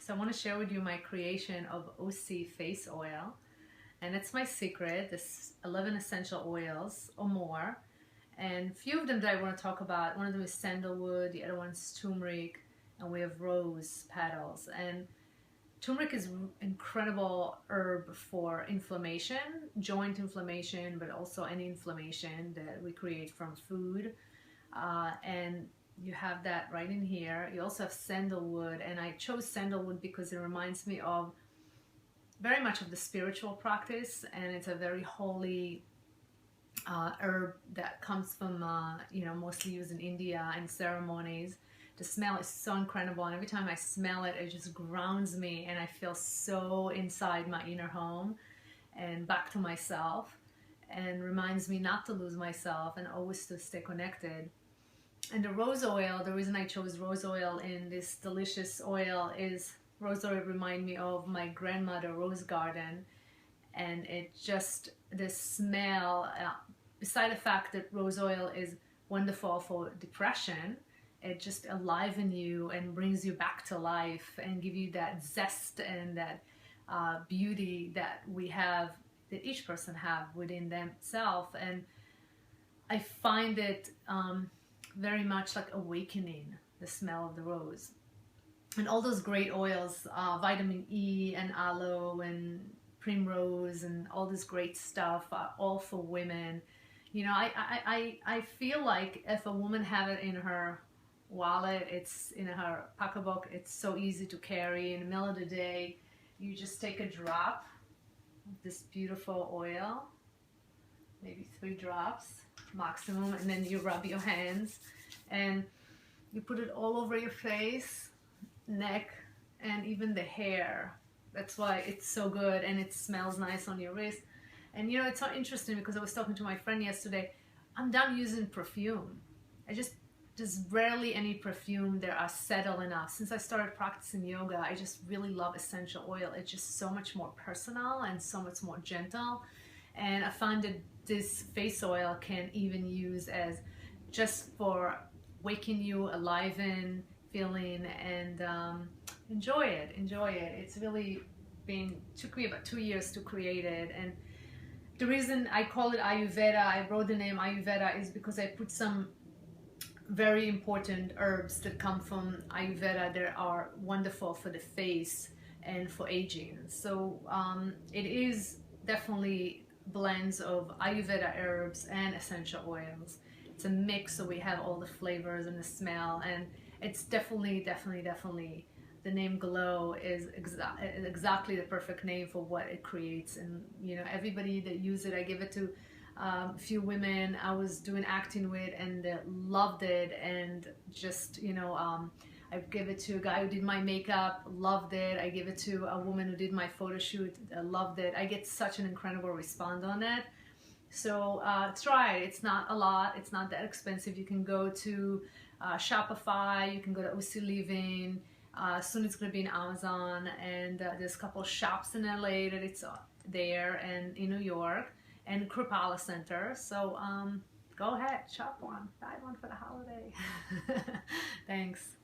So I want to share with you my creation of OC face oil, and it's my secret. This 11 essential oils or more, and a few of them that I want to talk about. One of them is sandalwood, the other one's turmeric, and we have rose petals. And turmeric is an incredible herb for inflammation, joint inflammation, but also any inflammation that we create from food. And you have that right in here. You also have sandalwood, and I chose sandalwood because it reminds me of very much of the spiritual practice, and it's a very holy herb that comes from, mostly used in India in ceremonies. The smell is so incredible, and every time I smell it, it just grounds me, and I feel so inside my inner home and back to myself, and reminds me not to lose myself and always to stay connected. And the rose oil, the reason I chose rose oil in this delicious oil is rose oil remind me of my grandmother rose garden, and it just, the smell, beside the fact that rose oil is wonderful for depression, it just enlivens you and brings you back to life and give you that zest and that beauty that we have, that each person have within themselves. And I find it very much like awakening, the smell of the rose. And all those great oils, vitamin E and aloe and primrose and all this great stuff, all for women. You know, I feel like if a woman have it in her wallet, it's in her pocketbook, it's so easy to carry. In the middle of the day, you just take a drop of this beautiful oil, maybe 3 drops maximum, and then you rub your hands and you put it all over your face, neck, and even the hair. That's why it's so good, and it smells nice on your wrist. And you know, it's so interesting because I was talking to my friend yesterday. I'm done using perfume. There's rarely any perfume that are settled enough. Since I started practicing yoga, I just really love essential oil. It's just so much more personal and so much more gentle. And I found that this face oil can even use as just for waking you alive in feeling, and enjoy it. It's really took me about 2 years to create it. And the reason I call it Ayurveda, I wrote the name Ayurveda, is because I put some very important herbs that come from Ayurveda that are wonderful for the face and for aging. So it is definitely blends of Ayurveda herbs and essential oils. It's a mix, so we have all the flavors and the smell, and it's definitely the name Glow is exactly the perfect name for what it creates. And you know, everybody that use it, I give it to a few women I was doing acting with, and they loved it. And just, you know, I give it to a guy who did my makeup, loved it. I give it to a woman who did my photo shoot, loved it. I get such an incredible response on it. So try it. It's not a lot. It's not that expensive. You can go to Shopify. You can go to OC Living. Soon it's going to be in Amazon. And there's a couple of shops in LA that it's there, and in New York, and Krippala Center. So go ahead, shop one. Buy one for the holiday. Thanks.